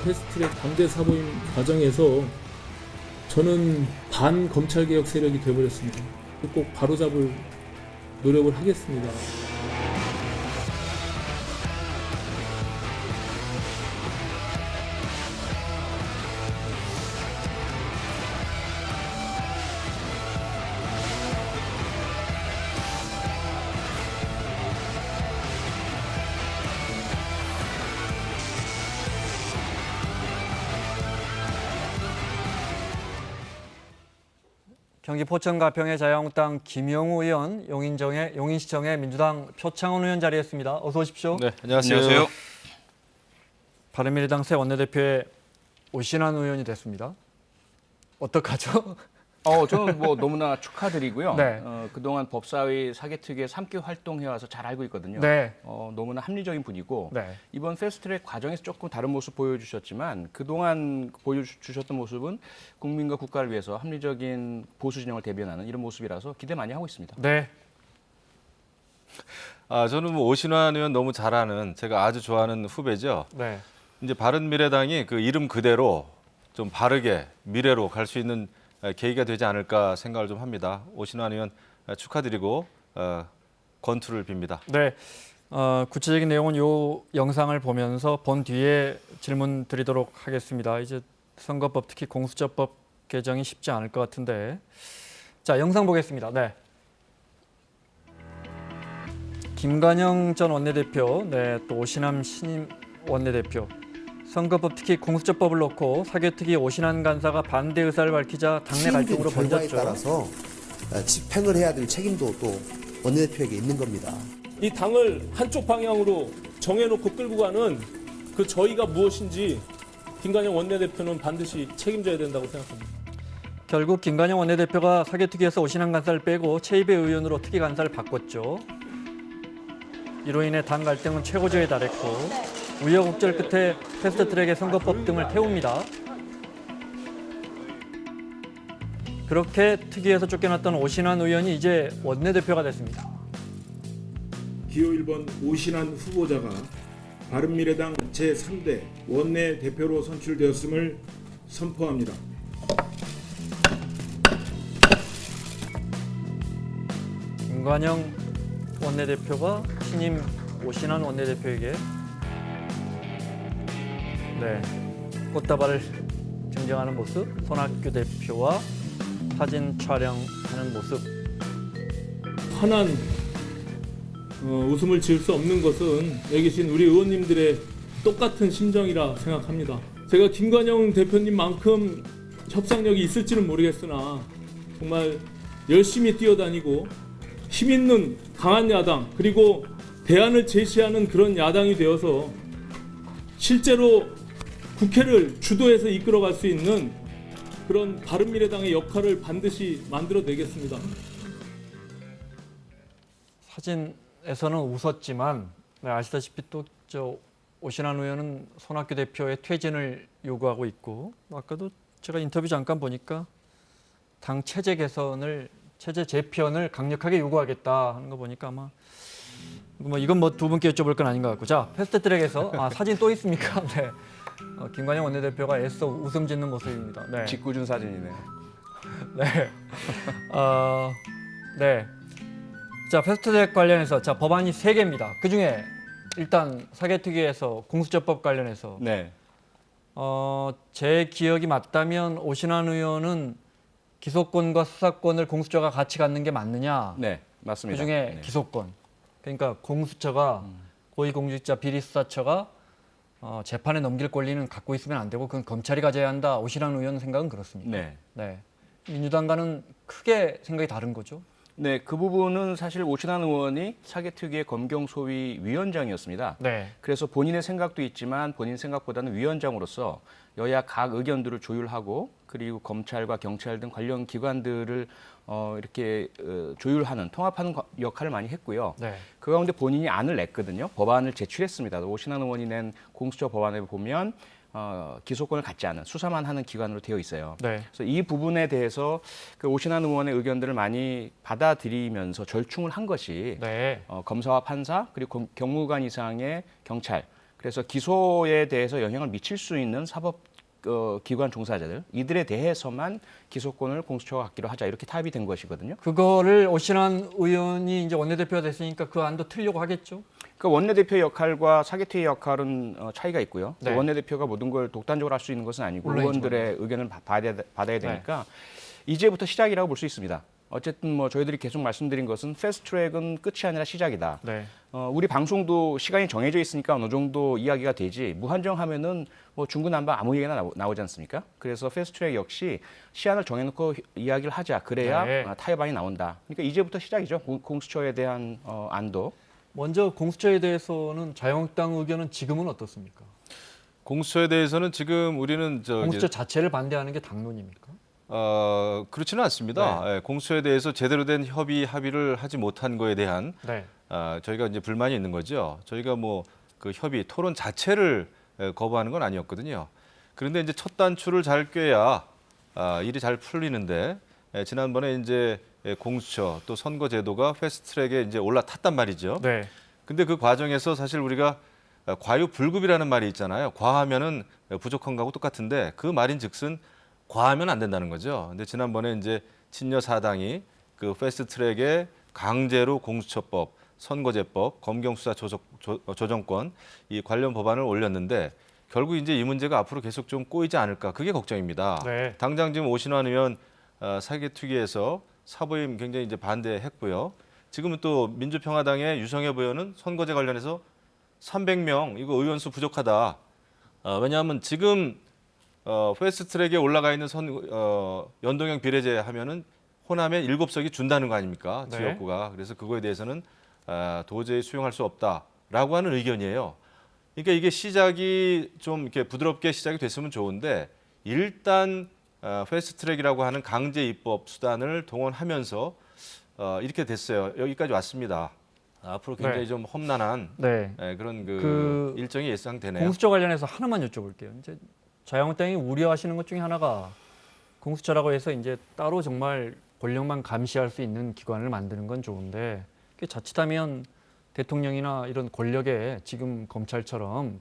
패스트트랙 강제 사보임 과정에서 저는 반검찰개혁 세력이 되어버렸습니다. 꼭 바로잡을 노력을 하겠습니다. 경기 포천 가평의 자유한국당 김영우 의원, 용인시청의 민주당 표창원 의원 자리했습니다. 어서 오십시오. 네, 안녕하세요. 안녕하세요. 바른미래당 새 원내대표의 오신환 의원이 됐습니다. 어떡하죠? 저는 너무나 축하드리고요. 네. 그동안 법사위 사개특위에 3기 활동해와서 잘 알고 있거든요. 네. 너무나 합리적인 분이고 네. 이번 패스트트랙 과정에서 조금 다른 모습 보여주셨지만 그동안 보여주셨던 모습은 국민과 국가를 위해서 합리적인 보수 진영을 대변하는 이런 모습이라서 기대 많이 하고 있습니다. 네. 저는 오신환 의원 너무 잘 아는 제가 아주 좋아하는 후배죠. 네. 이제 바른미래당이 그 이름 그대로 좀 바르게 미래로 갈 수 있는 계기가 되지 않을까 생각을 좀 합니다. 오신환 의원 축하드리고 권투를 빕니다. 네. 구체적인 내용은 이 영상을 보면서 본 뒤에 질문 드리도록 하겠습니다. 이제 선거법 특히 공수처법 개정이 쉽지 않을 것 같은데. 자, 영상 보겠습니다. 네. 김관영 전 원내대표, 네, 또 오신환 신임 원내대표. 선거법 특히 공수처법을 놓고 사개특위 오신환 간사가 반대 의사를 밝히자 당내 갈등으로 결과에 번졌죠. 따라서 집행을 해야 될 책임도 또 원내대표에게 있는 겁니다. 이 당을 한쪽 방향으로 정해놓고 끌고 가는 그 저희가 무엇인지 김관영 원내대표는 반드시 책임져야 된다고 생각합니다. 결국 김관영 원내대표가 사개특위에서 오신환 간사를 빼고 최이배 의원으로 특위 간사를 바꿨죠. 이로 인해 당 갈등은 최고조에 달했고 우여곡절 끝에 패스트트랙의 선거법 등을 태웁니다. 그렇게 특위에서 쫓겨났던 오신환 의원이 이제 원내대표가 됐습니다. 기호 1번 오신환 후보자가 바른미래당 제3대 원내대표로 선출되었음을 선포합니다. 김관영 원내대표가 신임 오신환 원내대표에게 꽃다발을 증정하는 모습, 손학규 대표와 사진 촬영하는 모습. 환한 웃음을 지을 수 없는 것은 여기 계신 우리 의원님들의 똑같은 심정이라 생각합니다. 제가 김관영 대표님만큼 협상력이 있을지는 모르겠으나 정말 열심히 뛰어다니고 힘 있는 강한 야당 그리고 대안을 제시하는 그런 야당이 되어서 실제로 국회를 주도해서 이끌어갈 수 있는 그런 바른미래당의 역할을 반드시 만들어내겠습니다. 사진에서는 웃었지만 아시다시피 또 오신환 의원은 손학규 대표의 퇴진을 요구하고 있고 아까도 제가 인터뷰 잠깐 보니까 당 체제 개선을 체제 재편을 강력하게 요구하겠다 하는 거 보니까 아마 이건 두 분께 여쭤볼 건 아닌 것 같고 자 패스트트랙에서 사진 또 있습니까? 네. 김관영 원내대표가 애써 웃음 짓는 모습입니다. 네. 직구준 사진이네요. 네. 네. 자, 패스트트랙 관련해서 법안이 3개입니다. 그중에 일단 사개특위에서 공수처법 관련해서 네. 제 기억이 맞다면 오신환 의원은 기소권과 수사권을 공수처가 같이 갖는 게 맞느냐? 네, 맞습니다. 그중에 네. 기소권. 그러니까 공수처가 고위공직자 비리수사처가 재판에 넘길 권리는 갖고 있으면 안 되고 그건 검찰이 가져야 한다. 오신환 의원 생각은 그렇습니까? 네. 네. 민주당과는 크게 생각이 다른 거죠. 네, 그 부분은 사실 오신환 의원이 사개특위의 검경소위 위원장이었습니다. 네. 그래서 본인의 생각도 있지만 본인 생각보다는 위원장으로서 여야 각 의견들을 조율하고 그리고 검찰과 경찰 등 관련 기관들을 이렇게 조율하는 통합하는 역할을 많이 했고요. 네. 그 가운데 본인이 안을 냈거든요. 법안을 제출했습니다. 오신환 의원이 낸 공수처 법안에 보면 기소권을 갖지 않은 수사만 하는 기관으로 되어 있어요. 네. 그래서 이 부분에 대해서 그 오신환 의원의 의견들을 많이 받아들이면서 절충을 한 것이 네. 검사와 판사 그리고 경무관 이상의 경찰 그래서 기소에 대해서 영향을 미칠 수 있는 사법 기관 종사자들 이들에 대해서만 기소권을 공수처가 갖기로 하자 이렇게 타협이 된 것이거든요. 그거를 오신환 의원이 이제 원내대표가 됐으니까 그 안도 틀려고 하겠죠. 그 원내대표 역할과 사개특위 역할은 차이가 있고요. 네. 원내대표가 모든 걸 독단적으로 할 수 있는 것은 아니고 물론이죠. 의원들의 의견을 받아야 되니까 이제부터 시작이라고 볼 수 있습니다. 어쨌든 뭐 저희들이 계속 말씀드린 것은 패스트트랙은 끝이 아니라 시작이다. 네. 우리 방송도 시간이 정해져 있으니까 어느 정도 이야기가 되지 무한정하면은 뭐 중구난방 아무 얘기나 나오지 않습니까? 그래서 패스트트랙 역시 시한을 정해놓고 이야기를 하자. 그래야 네. 타협안이 나온다. 그러니까 이제부터 시작이죠. 공수처에 대한 안도. 먼저 공수처에 대해서는 자유한국당 의견은 지금은 어떻습니까? 공수처에 대해서는 지금 우리는 공수처 자체를 반대하는 게 당론입니까? 그렇지는 않습니다. 예, 공수처에 대해서 제대로 된 합의를 하지 못한 거에 대한 네. 저희가 이제 불만이 있는 거죠. 저희가 뭐 그 토론 자체를 거부하는 건 아니었거든요. 그런데 이제 첫 단추를 잘 꿰야 일이 잘 풀리는데 지난번에 이제 공수처 또 선거제도가 패스트트랙에 이제 올라탔단 말이죠. 네. 근데 그 과정에서 사실 우리가 과유불급이라는 말이 있잖아요. 과하면은 부족한 거하고 똑같은데 그 말인즉슨 과하면 안 된다는 거죠. 근데 지난번에 이제 친여 사당이 그 패스트트랙에 강제로 공수처법, 선거제법, 검경수사 조정권 이 관련 법안을 올렸는데 결국 이제 이 문제가 앞으로 계속 좀 꼬이지 않을까 그게 걱정입니다. 네. 당장 지금 오신환 의원 사개특위에서 사보임 굉장히 이제 반대했고요. 지금은 또 민주평화당의 유성엽 의원은 선거제 관련해서 300명 이거 의원 수 부족하다. 왜냐하면 지금 패스트트랙에 올라가 있는 연동형 비례제 하면은 호남에 7석이 준다는 거 아닙니까? 네. 지역구가. 그래서 그거에 대해서는 도저히 수용할 수 없다라고 하는 의견이에요. 그러니까 이게 시작이 좀 이렇게 부드럽게 시작이 됐으면 좋은데 일단 패스트트랙이라고 하는 강제 입법 수단을 동원하면서 이렇게 됐어요. 여기까지 왔습니다. 앞으로 굉장히 네. 좀 험난한 네. 그런 그 일정이 예상되네요. 공수처 관련해서 하나만 여쭤볼게요. 이제 자유한국당이 우려하시는 것 중에 하나가 공수처라고 해서 이제 따로 정말 권력만 감시할 수 있는 기관을 만드는 건 좋은데 그게 자칫하면 대통령이나 이런 권력의 지금 검찰처럼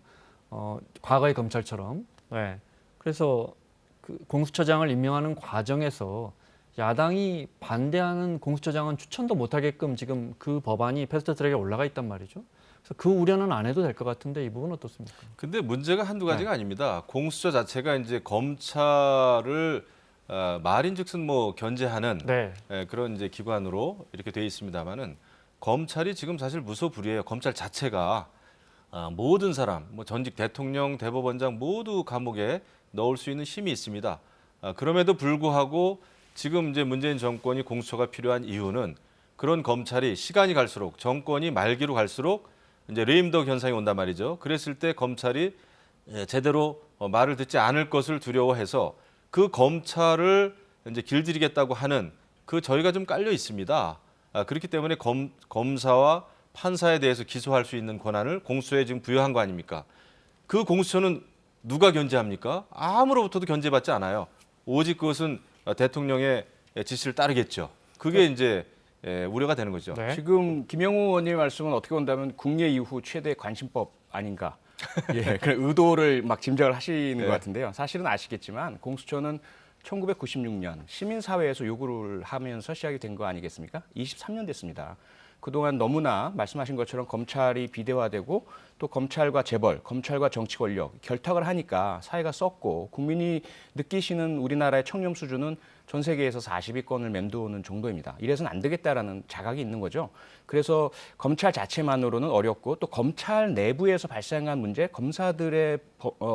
과거의 검찰처럼 그래서 그 공수처장을 임명하는 과정에서 야당이 반대하는 공수처장은 추천도 못하게끔 지금 그 법안이 패스트트랙에 올라가 있단 말이죠. 그래서 그 우려는 안 해도 될 것 같은데 이 부분은 어떻습니까? 근데 문제가 한두 가지가 아닙니다. 공수처 자체가 이제 검찰을 말인즉슨 뭐 견제하는 네. 그런 이제 기관으로 이렇게 돼 있습니다만은 검찰이 지금 사실 무소불위예요. 검찰 자체가 모든 사람, 뭐 전직 대통령, 대법원장 모두 감옥에 넣을 수 있는 힘이 있습니다. 그럼에도 불구하고 지금 이제 문재인 정권이 공수처가 필요한 이유는 그런 검찰이 시간이 갈수록 정권이 말기로 갈수록 이제 레임덕 현상이 온단 말이죠. 그랬을 때 검찰이 제대로 말을 듣지 않을 것을 두려워해서 그 검찰을 이제 길들이겠다고 하는 그 저희가 좀 깔려 있습니다. 그렇기 때문에 검사와 판사에 대해서 기소할 수 있는 권한을 공수처에 지금 부여한 거 아닙니까? 그 공수처는 누가 견제합니까? 아무로부터도 견제받지 않아요. 오직 그것은 대통령의 지시를 따르겠죠. 그게 이제 우려가 되는 거죠. 네. 지금 김영우 의원님의 말씀은 어떻게 본다면 국내 이후 최대 관심법 아닌가. 예, 그런 의도를 막 짐작을 하시는 네. 것 같은데요. 사실은 아시겠지만 공수처는 1996년 시민사회에서 요구를 하면서 시작이 된 거 아니겠습니까? 23년 됐습니다. 그동안 너무나 말씀하신 것처럼 검찰이 비대화되고 또 검찰과 재벌, 검찰과 정치 권력 결탁을 하니까 사회가 썩고 국민이 느끼시는 우리나라의 청렴 수준은 전 세계에서 40위권을 맴도는 정도입니다. 이래서는 안 되겠다라는 자각이 있는 거죠. 그래서 검찰 자체만으로는 어렵고 또 검찰 내부에서 발생한 문제, 검사들의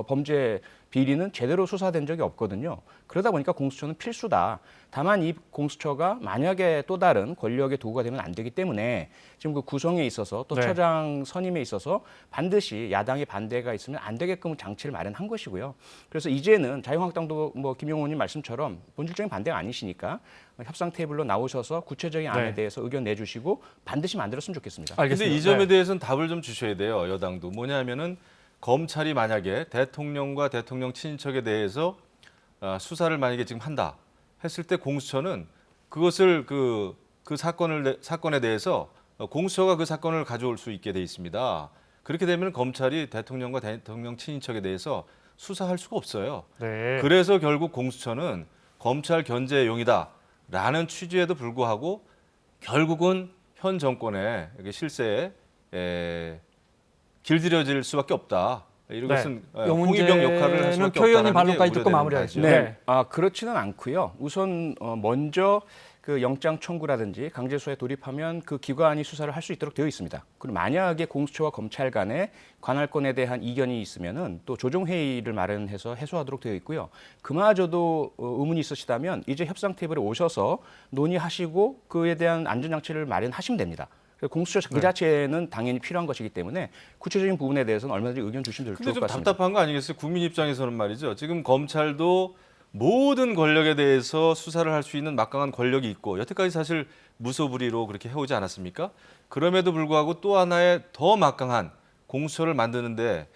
범죄 비리는 제대로 수사된 적이 없거든요. 그러다 보니까 공수처는 필수다. 다만 이 공수처가 만약에 또 다른 권력의 도구가 되면 안 되기 때문에 지금 그 구성에 있어서 또 네. 처장 선임에 있어서 반드시 야당의 반대가 있으면 안 되게끔 장치를 마련한 것이고요. 그래서 이제는 자유한국당도 뭐 김용호 의원님 말씀처럼 본질적인 반대가 아니시니까 협상 테이블로 나오셔서 구체적인 안에 네. 대해서 의견 내주시고 반드시 만들었으면 좋겠습니다. 근데 알겠습니다. 이 점에 네. 대해서는 답을 좀 주셔야 돼요. 여당도. 뭐냐면은 검찰이 만약에 대통령과 대통령 친인척에 대해서 수사를 만약에 지금 한다 했을 때 공수처는 그것을 그 사건에 대해서 공수처가 그 사건을 가져올 수 있게 돼 있습니다. 그렇게 되면 검찰이 대통령과 대통령 친인척에 대해서 수사할 수가 없어요. 네. 그래서 결국 공수처는 검찰 견제용이다라는 취지에도 불구하고 결국은 현 정권의 실세에 길들여질 수밖에 없다. 이것은 네. 이 홍위병 역할을 할 수밖에 표 의원님 없다는 게 반론까지 듣고 우려되는 마무리하겠습니다. 바죠. 네. 그렇지는 않고요. 우선 먼저 그 영장 청구라든지 강제 수사에 돌입하면 그 기관이 수사를 할 수 있도록 되어 있습니다. 그리고 만약에 공수처와 검찰 간에 관할권에 대한 이견이 있으면은 또 조정 회의를 마련해서 해소하도록 되어 있고요. 그마저도 의문이 있으시다면 이제 협상 테이블에 오셔서 논의하시고 그에 대한 안전장치를 마련하시면 됩니다. 공수처 그 자체는 당연히 필요한 것이기 때문에 구체적인 부분에 대해서는 얼마든지 의견 주시면 근데 좋을 좀 것 같습니다. 답답한 거 아니겠어요? 국민 입장에서는 말이죠. 지금 검찰도 모든 권력에 대해서 수사를 할 수 있는 막강한 권력이 있고 여태까지 사실 무소불위로 그렇게 해오지 않았습니까? 그럼에도 불구하고 또 하나의 더 막강한 공수처를 만드는데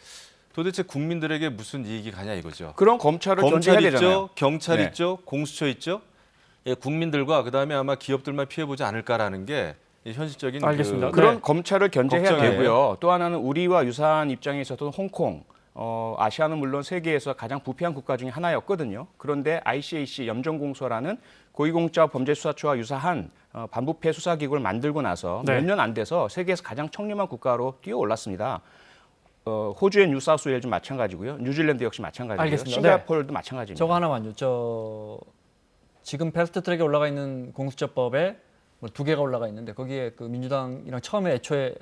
도대체 국민들에게 무슨 이익이 가냐 이거죠. 그런 검찰을 존재해야 검찰 되잖아요. 있죠, 경찰 네. 있죠, 공수처 있죠. 예, 국민들과 그다음에 아마 기업들만 피해보지 않을까라는 게 현실적인 알겠습니다. 그런 네. 검찰을 견제해야 걱정이에요. 되고요. 또 하나는 우리와 유사한 입장에 있었던 홍콩, 아시아는 물론 세계에서 가장 부패한 국가 중에 하나였거든요. 그런데 ICAC 염정공소라는 고위공직자범죄수사처와 유사한 반부패 수사기구를 만들고 나서 네. 몇 년 안 돼서 세계에서 가장 청렴한 국가로 뛰어올랐습니다. 호주의 뉴사우스웨일즈 마찬가지고요. 뉴질랜드 역시 마찬가지고요. 알겠습니다. 싱가포르도 마찬가지입니다. 저거 하나만요. 지금 패스트트랙에 올라가 있는 공수처법에 뭐 2개가 올라가 있는데 거기에 그 민주당이랑 처음에 애초에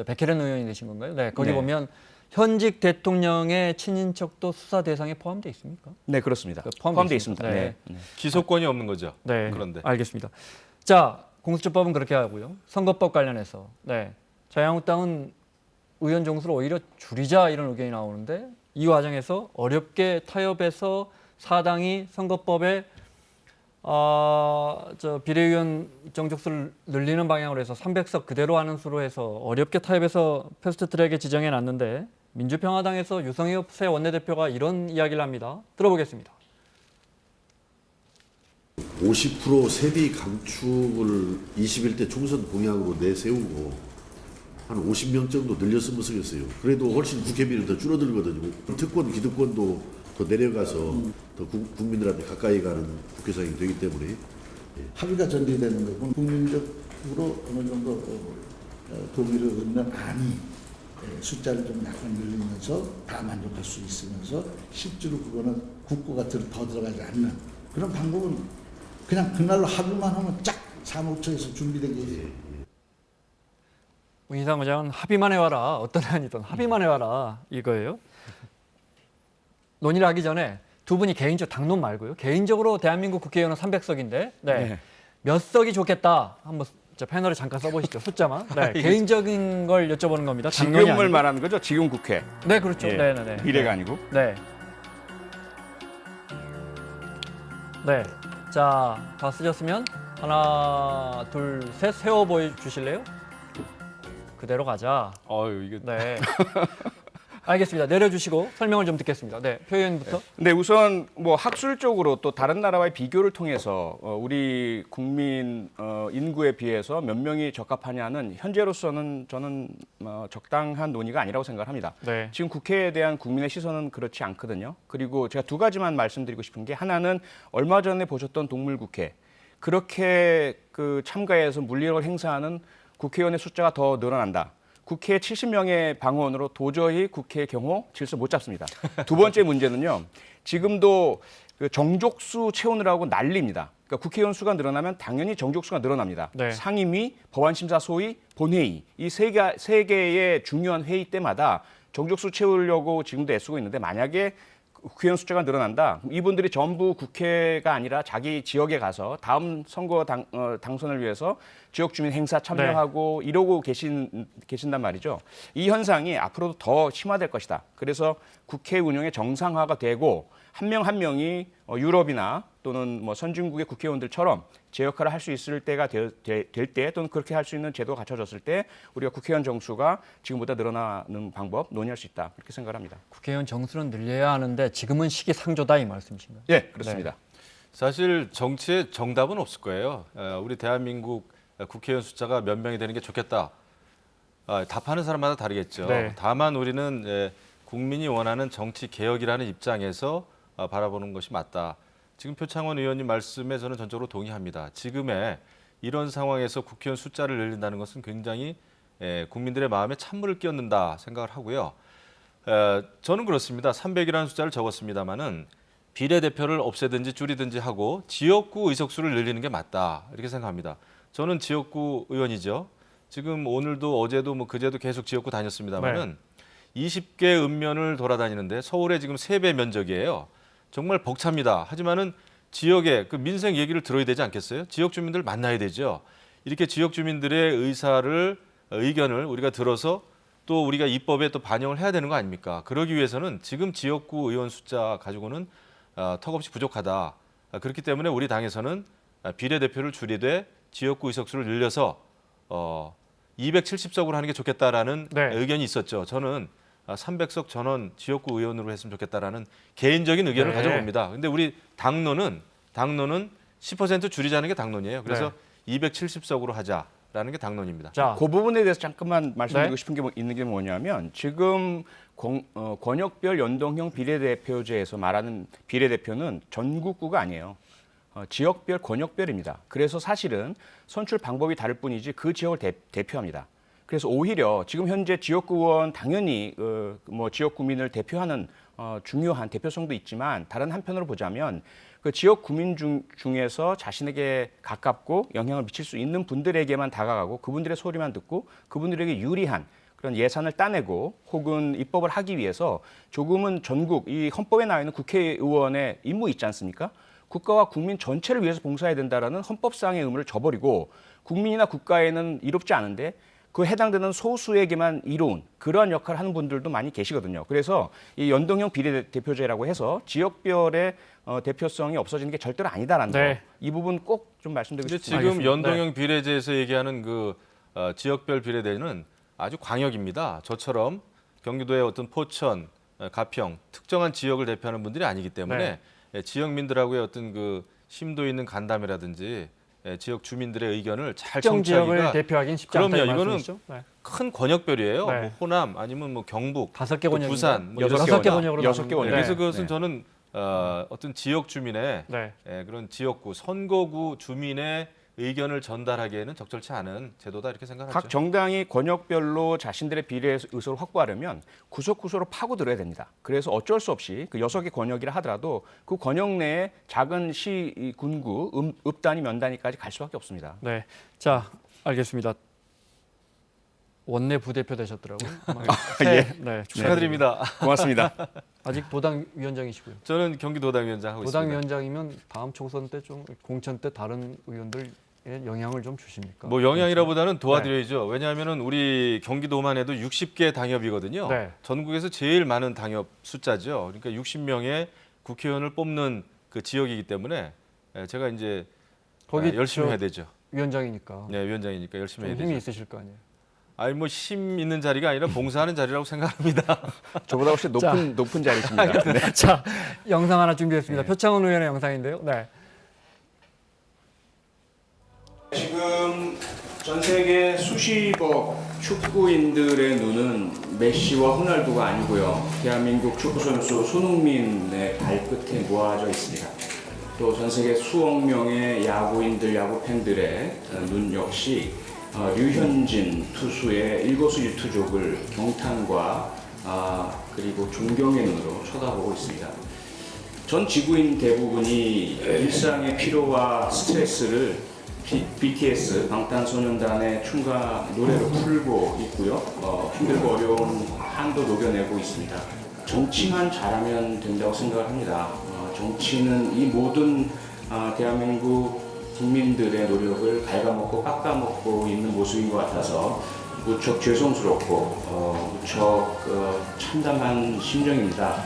백혜련 의원이 되신 건가요? 네, 거기 네. 보면 현직 대통령의 친인척도 수사 대상에 포함되어 있습니까? 네, 그렇습니다. 포함되어 포함되어 있습니다. 있습니다. 네. 네. 기소권이 없는 거죠. 네, 그런데 알겠습니다. 자, 공수처법은 그렇게 하고요. 선거법 관련해서 자유한국당은 의원 정수를 오히려 줄이자 이런 의견이 나오는데 이 과정에서 어렵게 타협해서 사당이 선거법에 비례의원 정족수를 늘리는 방향으로 해서 300석 그대로 하는 수로 해서 어렵게 타협해서 패스트트랙에 지정해 놨는데 민주평화당에서 유성엽 새 원내대표가 이런 이야기를 합니다. 들어보겠습니다. 50% 세비 감축을 21대 총선 공약으로 내세우고 한 50명 정도 늘렸으면 쓰겠어요. 그래도 훨씬 국회비는 더 줄어들거든요. 특권, 기득권도 더 내려가서 더 국민들한테 가까이 가는 국회의장이 되기 때문에 합의가 전제되는 거고 국민적으로 어느 정도 동의를 얻는 안이 숫자를 좀 약간 늘리면서 다 만족할 수 있으면서 실제로 그거는 국고가 더 들어가지 않는 그런 방법은 그냥 그날로 합의만 하면 쫙 사무처에서 준비된 게 있어요. 문희상 의장은 합의만 해와라. 어떤 안이든 합의만 해와라 이거예요. 논의를 하기 전에 두 분이 개인적 당론 말고요. 개인적으로 대한민국 국회의원은 300석인데 네. 몇 석이 좋겠다. 한번 패널에 잠깐 써보시죠. 숫자만. 개인적인 걸 여쭤보는 겁니다. 당론이 지금을 아니고. 말하는 거죠. 지금 국회. 네, 그렇죠. 예. 네네네. 미래가 아니고. 네. 네. 자, 다 쓰셨으면 하나, 둘, 셋 세워 보여주실래요? 그대로 가자. 이게 네. 알겠습니다. 내려주시고 설명을 좀 듣겠습니다. 네, 표 의원부터. 네, 우선 뭐 학술적으로 또 다른 나라와의 비교를 통해서 우리 국민 인구에 비해서 몇 명이 적합하냐는 현재로서는 저는 적당한 논의가 아니라고 생각합니다. 네. 지금 국회에 대한 국민의 시선은 그렇지 않거든요. 그리고 제가 두 가지만 말씀드리고 싶은 게 하나는 얼마 전에 보셨던 동물국회 그렇게 그 참가해서 물리력을 행사하는 국회의원의 숫자가 더 늘어난다. 국회 70명의 방언으로 도저히 국회 경호 질서 못 잡습니다. 두 번째 문제는요. 지금도 그 정족수 채우느라고 난리입니다. 그러니까 국회의원 수가 늘어나면 당연히 정족수가 늘어납니다. 네. 상임위, 법안심사소위, 본회의 이 세 개의 중요한 회의 때마다 정족수 채우려고 지금도 애쓰고 있는데 만약에 국회의원 숫자가 늘어난다. 이분들이 전부 국회가 아니라 자기 지역에 가서 다음 선거 당선을 위해서 지역 주민 행사 참여하고 이러고 계신단 말이죠. 이 현상이 앞으로도 더 심화될 것이다. 그래서 국회 운영의 정상화가 되고 한 명 한 명이 유럽이나 또는 뭐 선진국의 국회의원들처럼 제 역할을 할 수 있을 때가 될 때 또는 그렇게 할 수 있는 제도가 갖춰졌을 때 우리가 국회의원 정수가 지금보다 늘어나는 방법 논의할 수 있다. 이렇게 생각합니다. 국회의원 정수는 늘려야 하는데 지금은 시기상조다 이 말씀이신가요? 예, 그렇습니다. 사실 정치에 정답은 없을 거예요. 우리 대한민국 국회의원 숫자가 몇 명이 되는 게 좋겠다. 답하는 사람마다 다르겠죠. 네. 다만 우리는 국민이 원하는 정치 개혁이라는 입장에서 바라보는 것이 맞다. 지금 표창원 의원님 말씀에 저는 전적으로 동의합니다. 지금의 이런 상황에서 국회의원 숫자를 늘린다는 것은 굉장히 국민들의 마음에 찬물을 끼얹는다 생각을 하고요. 저는 그렇습니다. 300이라는 숫자를 적었습니다마는 비례대표를 없애든지 줄이든지 하고 지역구 의석수를 늘리는 게 맞다 이렇게 생각합니다. 저는 지역구 의원이죠. 지금 오늘도 어제도 뭐 그제도 계속 지역구 다녔습니다마는 20개 읍면을 돌아다니는데 서울의 지금 3배 면적이에요. 정말 벅찹니다. 하지만은 지역의 그 민생 얘기를 들어야 되지 않겠어요? 지역 주민들 만나야 되죠. 이렇게 지역 주민들의 의견을 우리가 들어서 또 우리가 입법에 또 반영을 해야 되는 거 아닙니까? 그러기 위해서는 지금 지역구 의원 숫자 가지고는 턱없이 부족하다. 그렇기 때문에 우리 당에서는 비례대표를 줄이되 지역구 의석수를 늘려서 270석으로 하는 게 좋겠다라는 네. 의견이 있었죠. 저는 300석 전원 지역구 의원으로 했으면 좋겠다라는 개인적인 의견을 네. 가져봅니다. 근데 우리 당론은 10% 줄이자는 게 당론이에요. 그래서 270석으로 하자라는 게 당론입니다. 자, 그 부분에 대해서 잠깐만 말씀드리고 네. 싶은 게 있는 게 뭐냐면 지금 권역별 연동형 비례대표제에서 말하는 비례대표는 전국구가 아니에요. 지역별 권역별입니다. 그래서 사실은 선출 방법이 다를 뿐이지 그 지역을 대표합니다. 그래서 오히려 지금 현재 지역구 의원 당연히 뭐 지역 구민을 대표하는 중요한 대표성도 있지만 다른 한편으로 보자면 그 지역 구민 중에서 자신에게 가깝고 영향을 미칠 수 있는 분들에게만 다가가고 그분들의 소리만 듣고 그분들에게 유리한 그런 예산을 따내고 혹은 입법을 하기 위해서 조금은 전국 이 헌법에 나와 있는 국회의원의 임무 있지 않습니까? 국가와 국민 전체를 위해서 봉사해야 된다라는 헌법상의 의무를 저버리고 국민이나 국가에는 이롭지 않은데 그 해당되는 소수에게만 이로운 그러한 역할을 하는 분들도 많이 계시거든요. 그래서 이 연동형 비례대표제라고 해서 지역별의 대표성이 없어지는 게 절대로 아니다라는 네. 거. 이 부분 꼭 좀 말씀드리고 근데 싶습니다. 지금 알겠습니다. 연동형 비례제에서 얘기하는 그 지역별 비례대는 아주 광역입니다. 저처럼 경기도의 어떤 포천, 가평 특정한 지역을 대표하는 분들이 아니기 때문에 지역민들하고의 어떤 그 심도 있는 간담회라든지 지역 주민들의 의견을 잘 특정 지역을 청취하기가 대표하기는 쉽지 않다. 그럼요. 이거는 네. 큰 권역별이에요. 네. 뭐 호남 아니면 뭐 경북, 5개 또 권역입니다. 부산, 뭐 여섯 여섯 개 권역. 권역으로 여섯 개 나누는 권역. 그래서 네. 그것은 네. 저는 어떤 지역 주민의 네. 그런 지역구 선거구 주민의 의견을 전달하기에는 적절치 않은 제도다 이렇게 생각하죠. 각 정당이 권역별로 자신들의 비례 의석을 확보하려면 구석구석으로 파고들어야 됩니다. 그래서 어쩔 수 없이 그 6개 권역이라 하더라도 그 권역 내에 작은 시, 군구, 읍단위, 면단위까지 갈 수밖에 없습니다. 네. 자, 알겠습니다. 원내 부대표 되셨더라고요. 네, 축하드립니다. 고맙습니다. 아직 도당 위원장이시고요. 저는 경기도당위원장 하고 도당 있습니다. 위원장이면 다음 총선 때 좀 공천 때 다른 의원들에 영향을 좀 주십니까? 뭐 영향이라보다는 도와드려야죠. 왜냐하면은 우리 경기도만 해도 60개 당협이거든요. 네. 전국에서 제일 많은 당협 숫자죠. 그러니까 60명의 국회의원을 뽑는 그 지역이기 때문에 제가 이제 거기 열심히 저 해야 되죠. 위원장이니까 네, 위원장이니까 열심히 좀 해야 힘이 되죠. 있으실 거 아니에요. 아니 뭐 힘 있는 자리가 아니라 봉사하는 자리라고 생각합니다. 저보다 훨씬 높은 자리십니다. 네. 자, 영상 하나 준비했습니다. 표창원 의원의 영상인데요. 네. 지금 전 세계 수십억 축구인들의 눈은 메시와 호날두가 아니고요. 대한민국 축구선수 손흥민의 발끝에 모아져 있습니다. 또 전 세계 수억 명의 야구인들, 야구 팬들의 눈 역시 류현진 투수의 일거수일투족을 경탄과 그리고 존경의 눈으로 쳐다보고 있습니다. 전 지구인 대부분이 일상의 피로와 스트레스를 BTS 방탄소년단의 춤과 노래로 풀고 있고요. 힘들고 어려운 한도 녹여내고 있습니다. 정치만 잘하면 된다고 생각을 합니다. 정치는 이 모든 대한민국 국민들의 노력을 갉아먹고 깎아먹고 있는 모습인 것 같아서 무척 죄송스럽고 무척 참담한 심정입니다.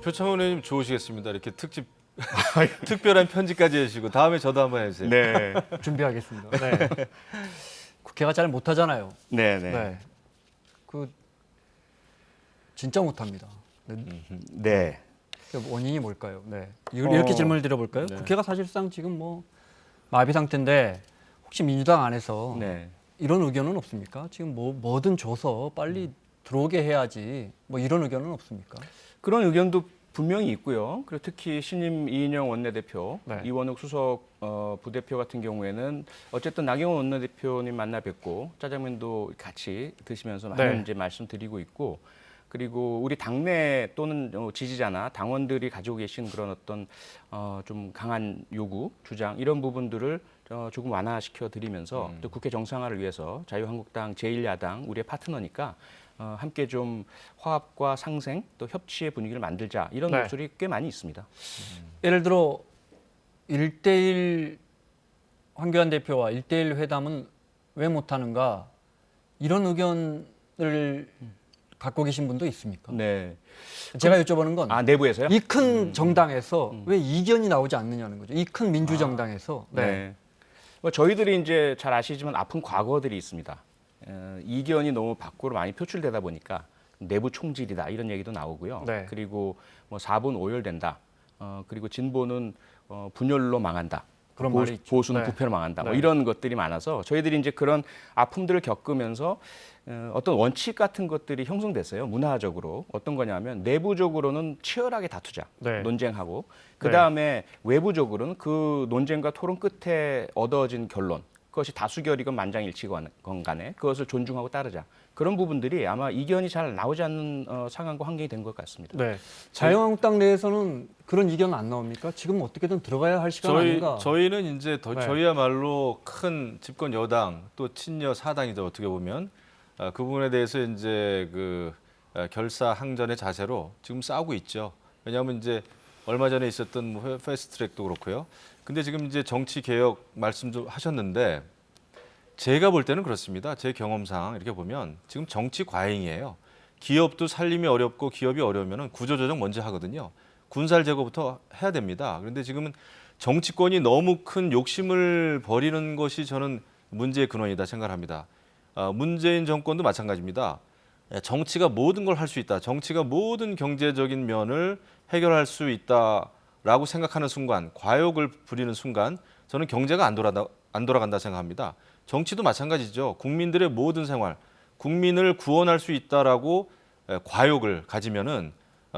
표창원 의원님 좋으시겠습니다. 이렇게 특별한 편지까지 해주시고 다음에 저도 한번 해주세요. 네, 준비하겠습니다. 네. 국회가 잘 못하잖아요. 네, 네. 그 진짜 못합니다. 네. 그 원인이 뭘까요? 네. 이렇게 질문을 드려볼까요? 네. 국회가 사실상 지금 뭐 마비 상태인데 혹시 민주당 안에서 네. 이런 의견은 없습니까? 지금 뭐든 줘서 빨리 들어오게 해야지 뭐 이런 의견은 없습니까? 그런 의견도 분명히 있고요. 그리고 특히 신임 이인영 원내대표, 네. 이원욱 수석 부대표 같은 경우에는 어쨌든 나경원 원내대표님 만나 뵙고 짜장면도 같이 드시면서 많은 네. 이제 말씀드리고 있고, 그리고 우리 당내 또는 지지자나 당원들이 가지고 계신 그런 어떤 좀 강한 요구, 주장 이런 부분들을 조금 완화시켜 드리면서 또 국회 정상화를 위해서 자유한국당 제1야당 우리의 파트너니까 함께 좀 화합과 상생 또 협치의 분위기를 만들자 이런 네. 목소리 꽤 많이 있습니다. 예를 들어 1대1 황교안 대표와 1대1 회담은 왜 못하는가 이런 의견을 갖고 계신 분도 있습니까? 네. 제가 여쭤보는 건 아 내부에서요? 이 큰 정당에서 왜 이견이 나오지 않느냐는 거죠. 이 큰 민주정당에서. 네. 뭐 저희들이 이제 잘 아시지만 아픈 과거들이 있습니다. 이견이 너무 밖으로 많이 표출되다 보니까 내부 총질이다 이런 얘기도 나오고요. 네. 그리고 뭐 4분 오열된다. 그리고 진보는 분열로 망한다. 그런 말이 있죠. 보수는 네. 부패로 망한다. 뭐 네. 이런 것들이 많아서 저희들이 이제 그런 아픔들을 겪으면서 어떤 원칙 같은 것들이 형성됐어요. 문화적으로 어떤 거냐면 내부적으로는 치열하게 다투자, 네. 논쟁하고 그 다음에 외부적으로는 그 논쟁과 토론 끝에 얻어진 결론. 그것이 다수결이건 만장일치건 간에 그것을 존중하고 따르자. 그런 부분들이 아마 이견이 잘 나오지 않는 상황과 환경이 된 것 같습니다. 네. 자유한국당 내에서는 그런 의견 안 나옵니까? 지금 어떻게든 들어가야 할 시간 아닌가? 저희는 이제 네. 저희야말로 큰 집권 여당 또 친여 사당이죠 어떻게 보면 그 부분에 대해서 이제 그 결사항전의 자세로 지금 싸우고 있죠. 왜냐하면 이제 얼마 전에 있었던 뭐 패스트트랙도 그렇고요. 근데 지금 이제 정치 개혁 말씀 좀 하셨는데 제가 볼 때는 그렇습니다. 제 경험상 이렇게 보면 지금 정치 과잉이에요. 기업도 살림이 어렵고 기업이 어려우면 구조조정 먼저 하거든요. 군살 제거부터 해야 됩니다. 그런데 지금은 정치권이 너무 큰 욕심을 버리는 것이 저는 문제의 근원이다 생각합니다. 문재인 정권도 마찬가지입니다. 정치가 모든 걸 할 수 있다. 정치가 모든 경제적인 면을 해결할 수 있다라고 생각하는 순간, 과욕을 부리는 순간 저는 경제가 안 돌아간다 생각합니다. 정치도 마찬가지죠. 국민들의 모든 생활, 국민을 구원할 수 있다라고 과욕을 가지면은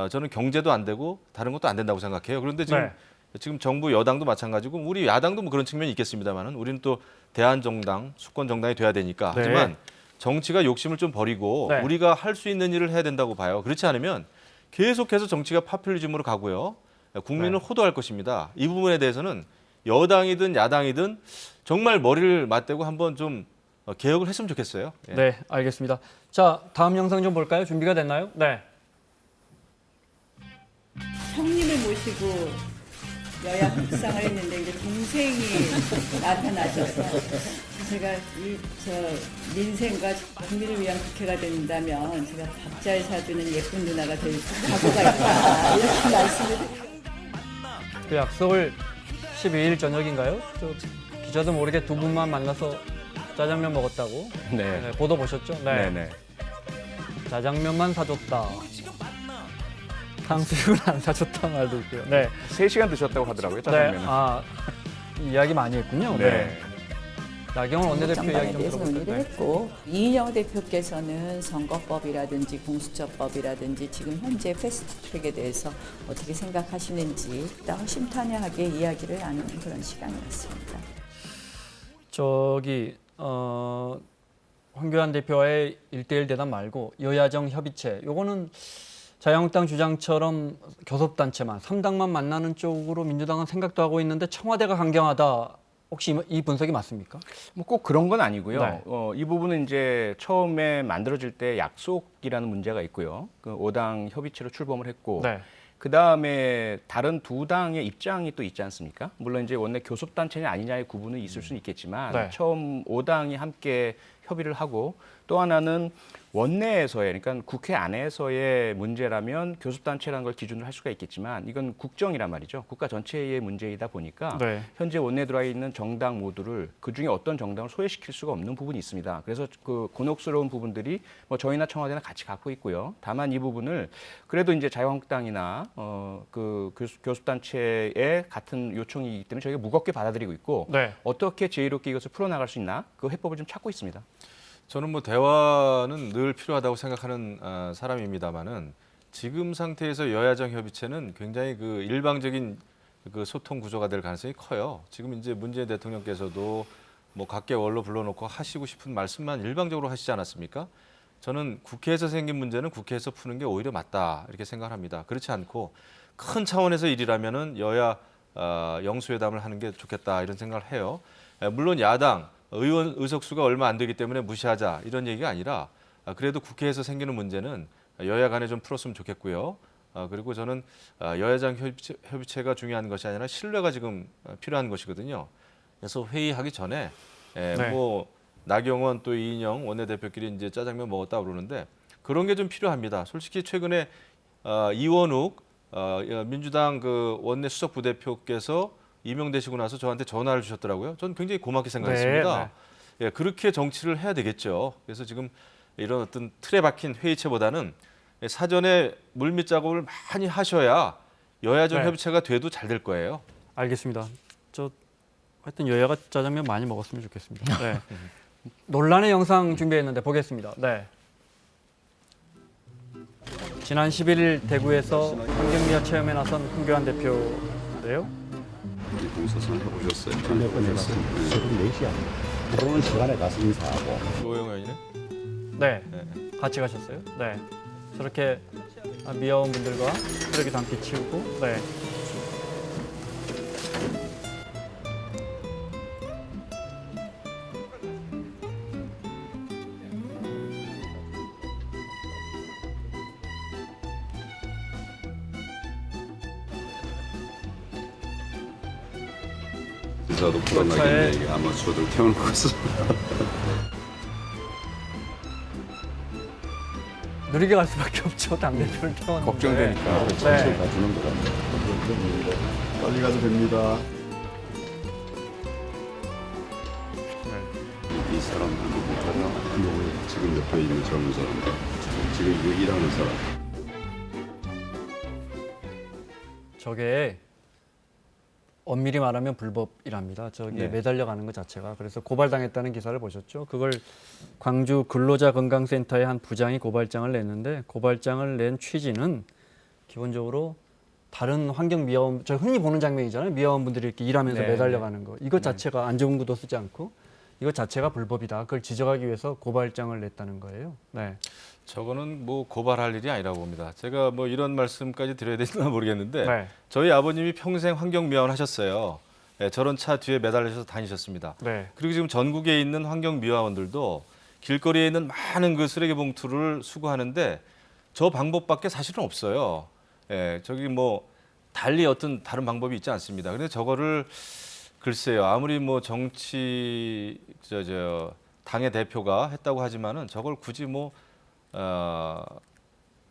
저는 경제도 안 되고 다른 것도 안 된다고 생각해요. 그런데 지금 정부 여당도 마찬가지고 우리 야당도 뭐 그런 측면이 있겠습니다만은 우리는 또 대한정당, 수권정당이 돼야 되니까. 네. 하지만 정치가 욕심을 좀 버리고 네. 우리가 할 수 있는 일을 해야 된다고 봐요. 그렇지 않으면 계속해서 정치가 파퓰리즘으로 가고요. 국민을 호도할 것입니다. 이 부분에 대해서는 여당이든 야당이든 정말 머리를 맞대고 한번 좀 개혁을 했으면 좋겠어요. 예. 네, 알겠습니다. 자, 다음 영상 좀 볼까요? 준비가 됐나요? 네. 형님을 모시고 여야 협상을 했는데 이제 동생이 나타나셔서 제가 민생과 국민을 위한 국회가 된다면 제가 밥 잘 사주는 예쁜 누나가 될 각오가 있다 이렇게 말씀을 그 약속을 12일 저녁인가요? 저 기자도 모르게 두 분만 만나서 짜장면 먹었다고 네. 보도 보셨죠? 네. 네. 짜장면만 사줬다. 탕수육은 안 사줬다 말도 있고요. 네. 3시간 드셨다고 하더라고요. 네. 짜장면은. 아, 이야기 많이 했군요. 네. 나경원 원내대표 정당에 이야기 좀 대해서 들어볼까요? 논의를 했고 이인영 대표께서는 선거법이라든지 공수처법이라든지 지금 현재 패스트트랙에 대해서 어떻게 생각하시는지 허심탄회하게 이야기를 나누는 그런 시간이었습니다. 저기 황교안 대표와의 1대1 대담 말고 여야정 협의체 요거는 자유한국당 주장처럼 교섭단체만 3당만 만나는 쪽으로 민주당은 생각도 하고 있는데 청와대가 강경하다. 혹시 이 분석이 맞습니까? 뭐 꼭 그런 건 아니고요. 네. 이 부분은 이제 처음에 만들어질 때 약속이라는 문제가 있고요. 그 5당 협의체로 출범을 했고 네. 그 다음에 다른 두 당의 입장이 또 있지 않습니까? 물론 이제 원내 교섭단체냐 아니냐의 구분은 있을 수는 있겠지만 네. 처음 5당이 함께 협의를 하고 또 하나는 원내에서의 그러니까 국회 안에서의 문제라면 교섭단체라는 걸 기준으로 할 수가 있겠지만 이건 국정이란 말이죠. 국가 전체의 문제이다 보니까 네. 현재 원내에 들어와 있는 정당 모두를 그중에 어떤 정당을 소외시킬 수가 없는 부분이 있습니다. 그래서 그 곤혹스러운 부분들이 뭐 저희나 청와대나 같이 갖고 있고요. 다만 이 부분을 그래도 이제 자유한국당이나 그 교섭단체의 같은 요청이기 때문에 저희가 무겁게 받아들이고 있고 네. 어떻게 지혜롭게 이것을 풀어나갈 수 있나 그 해법을 좀 찾고 있습니다. 저는 뭐 대화는 늘 필요하다고 생각하는 사람입니다만은 지금 상태에서 여야정 협의체는 굉장히 그 일방적인 그 소통 구조가 될 가능성이 커요. 지금 이제 문재인 대통령께서도 뭐 각계 원로 불러놓고 하시고 싶은 말씀만 일방적으로 하시지 않았습니까? 저는 국회에서 생긴 문제는 국회에서 푸는 게 오히려 맞다 이렇게 생각합니다. 그렇지 않고 큰 차원에서 일이라면은 여야 영수회담을 하는 게 좋겠다 이런 생각을 해요. 물론 야당 의원 의석수가 얼마 안 되기 때문에 무시하자 이런 얘기가 아니라 그래도 국회에서 생기는 문제는 여야 간에 좀 풀었으면 좋겠고요. 그리고 저는 여야정 협의체가 중요한 것이 아니라 신뢰가 지금 필요한 것이거든요. 그래서 회의하기 전에 뭐 나경원 또 이인영 원내대표끼리 이제 짜장면 먹었다 그러는데 그런 게 좀 필요합니다. 솔직히 최근에 이원욱 민주당 그 원내 수석 부대표께서 임명되시고 나서 저한테 전화를 주셨더라고요. 전 굉장히 고맙게 생각했습니다. 예, 그렇게 정치를 해야 되겠죠. 그래서 지금 이런 어떤 틀에 박힌 회의체보다는 사전에 물밑 작업을 많이 하셔야 여야정 협의체가 돼도 잘 될 거예요. 알겠습니다. 저 하여튼 여야가 짜장면 많이 먹었으면 좋겠습니다. 네. 논란의 영상 준비했는데 보겠습니다. 네. 지난 11일 대구에서 환경미화 체험에 나선 황교안 대표인데요. 공소선 해보셨어요? 몇 번 해봤습니다. 새벽 4시야. 들어오는 시간에 가서 인사하고. 노영 의원이네? 네. 같이 가셨어요? 네. 저렇게 미화원 분들과 쓰레기도 함께 치우고, 네. 인사도 불안하겠네. 아마추어들 태워놓고 있어. 느리게 갈 수밖에 없죠. 당대표를 태웠는데. 걱정되니까. 네. 다 주는 것 같네. 빨리 가도 됩니다. 이 사람 누구야? 지금 옆에 있는 젊은 사람. 지금 이거 일하는 사람. 저게 엄밀히 말하면 불법이랍니다. 저기 매달려가는 것 자체가. 그래서 고발당했다는 기사를 보셨죠? 그걸 광주 근로자건강센터의 한 부장이 고발장을 냈는데 고발장을 낸 취지는 기본적으로 다른 환경미화원, 저 흔히 보는 장면이잖아요. 미화원분들이 이렇게 일하면서 매달려가는 거. 이것 자체가 안 좋은 구도 쓰지 않고 이것 자체가 불법이다. 그걸 지적하기 위해서 고발장을 냈다는 거예요. 네. 저거는 뭐 고발할 일이 아니라고 봅니다. 제가 뭐 이런 말씀까지 드려야 되나 모르겠는데 저희 아버님이 평생 환경미화원 하셨어요. 네, 저런 차 뒤에 매달리셔서 다니셨습니다. 네. 그리고 지금 전국에 있는 환경미화원들도 길거리에 있는 많은 그 쓰레기 봉투를 수거하는데 저 방법밖에 사실은 없어요. 예, 저기 뭐 달리 어떤 다른 방법이 있지 않습니다. 그런데 저거를 글쎄요, 아무리 뭐 정치 당의 대표가 했다고 하지만은 저걸 굳이 뭐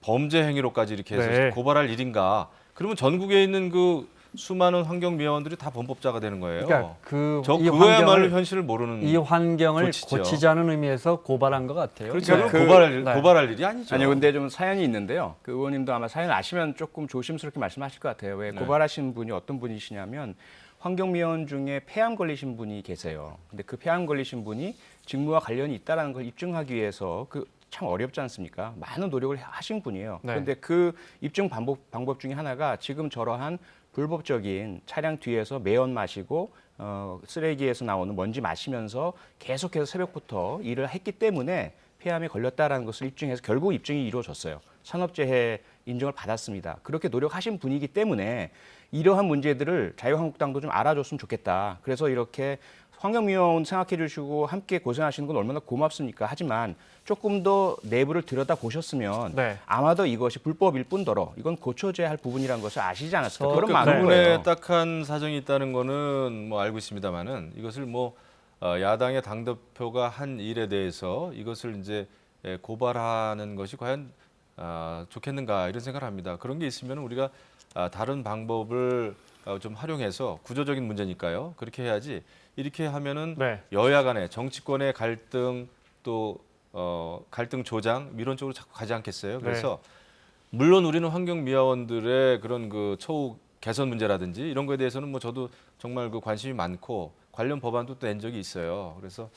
범죄 행위로까지 이렇게 해서 고발할 일인가? 그러면 전국에 있는 그 수많은 환경미화원들이 다 범법자가 되는 거예요. 그러니까 그거야말로 현실을 모르는 이 환경을 고치죠. 고치자는 의미에서 고발한 것 같아요. 그렇죠. 네. 고발할 일이 아니죠. 아니요, 근데 좀 사연이 있는데요. 그 의원님도 아마 사연 아시면 조금 조심스럽게 말씀하실 것 같아요. 왜 고발하신 분이 어떤 분이시냐면 환경미화원 중에 폐암 걸리신 분이 계세요. 근데 그 폐암 걸리신 분이 직무와 관련이 있다는 걸 입증하기 위해서 참 어렵지 않습니까? 많은 노력을 하신 분이에요. 그런데 그 입증 방법 중에 하나가 지금 저러한 불법적인 차량 뒤에서 매연 마시고 쓰레기에서 나오는 먼지 마시면서 계속해서 새벽부터 일을 했기 때문에 폐암에 걸렸다라는 것을 입증해서 결국 입증이 이루어졌어요. 산업재해 인정을 받았습니다. 그렇게 노력하신 분이기 때문에 이러한 문제들을 자유한국당도 좀 알아줬으면 좋겠다. 그래서 이렇게 환경미화원 생각해 주시고 함께 고생하시는 건 얼마나 고맙습니까? 하지만 조금 더 내부를 들여다보셨으면 아마도 이것이 불법일 뿐더러 이건 고쳐져야 할 부분이라는 것을 아시지 않았을까? 그런 그 많은 부분에 거예요. 딱한 사정이 있다는 거는 뭐 알고 있습니다만은 이것을 뭐 야당의 당대표가 한 일에 대해서 이것을 이제 고발하는 것이 과연 좋겠는가 이런 생각을 합니다. 그런 게 있으면 우리가 다른 방법을 좀 활용해서 구조적인 문제니까요. 그렇게 해야지 이렇게 하면은 네. 여야 간의 정치권의 갈등 또 갈등 조장 이런 쪽으로 자꾸 가지 않겠어요. 그래서 물론 우리는 환경미화원들의 그런 그 처우 개선 문제라든지 이런 거에 대해서는 뭐 저도 정말 그 관심이 많고 관련 법안도 또 낸 적이 있어요. 그래서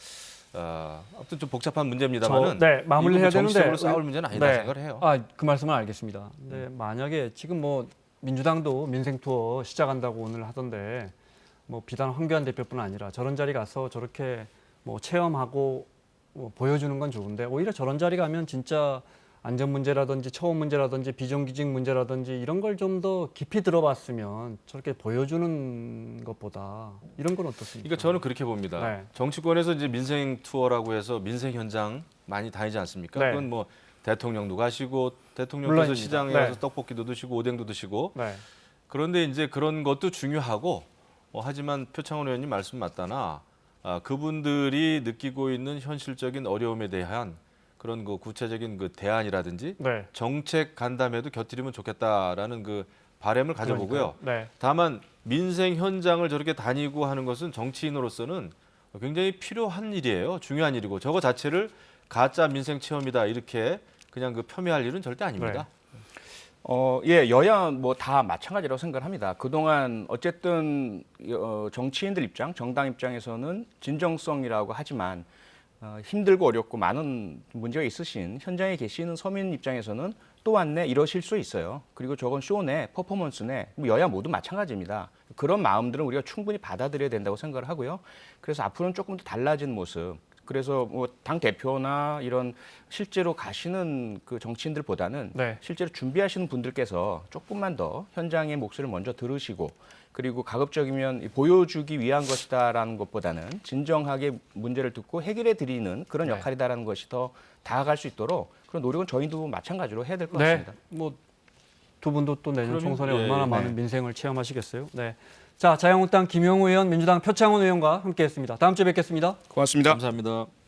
아무튼 좀 복잡한 문제입니다만은 마무리해야 되는데 정치적으로 싸울 문제는 아니다 생각을 해요. 그 말씀은 알겠습니다. 근데 만약에 지금 뭐 민주당도 민생 투어 시작한다고 오늘 하던데 뭐 비단 황교안 대표뿐 아니라 저런 자리 가서 저렇게 뭐 체험하고 뭐 보여주는 건 좋은데 오히려 저런 자리 가면 진짜 안전 문제라든지 처우 문제라든지 비정규직 문제라든지 이런 걸 좀 더 깊이 들어봤으면 저렇게 보여주는 것보다 이런 건 어떻습니까? 그러니까 저는 그렇게 봅니다. 네. 정치권에서 이제 민생 투어라고 해서 민생 현장 많이 다니지 않습니까? 네. 그건 뭐 대통령도 가시고 대통령께서 물론입니다. 시장에 네. 가서 떡볶이도 드시고 오뎅도 드시고 네. 그런데 이제 그런 것도 중요하고 하지만 표창원 의원님 말씀 맞다나 그분들이 느끼고 있는 현실적인 어려움에 대한 그런 그 구체적인 그 대안이라든지 네. 정책 간담회도 곁들이면 좋겠다라는 그 바람을 가져보고요. 네. 다만 민생 현장을 저렇게 다니고 하는 것은 정치인으로서는 굉장히 필요한 일이에요. 중요한 일이고 저거 자체를 가짜 민생 체험이다 이렇게 그냥 그 폄훼할 일은 절대 아닙니다. 여야 뭐 다 마찬가지라고 생각을 합니다. 그동안 어쨌든 정치인들 입장, 정당 입장에서는 진정성이라고 하지만 힘들고 어렵고 많은 문제가 있으신 현장에 계시는 서민 입장에서는 또 왔네 이러실 수 있어요. 그리고 저건 쇼네, 퍼포먼스네, 뭐 여야 모두 마찬가지입니다. 그런 마음들은 우리가 충분히 받아들여야 된다고 생각을 하고요. 그래서 앞으로는 조금 더 달라진 모습. 그래서 뭐 당 대표나 이런 실제로 가시는 그 정치인들보다는 실제로 준비하시는 분들께서 조금만 더 현장의 목소리를 먼저 들으시고 그리고 가급적이면 보여주기 위한 것이다라는 것보다는 진정하게 문제를 듣고 해결해 드리는 그런 역할이다라는 것이 더 다가갈 수 있도록 그런 노력은 저희도 마찬가지로 해야 될 것 같습니다. 뭐 두 분도 또 내년 그러면, 총선에 얼마나 많은 민생을 체험하시겠어요. 네. 자, 자유한국당 김용우 의원, 민주당 표창원 의원과 함께했습니다. 다음 주에 뵙겠습니다. 고맙습니다. 감사합니다.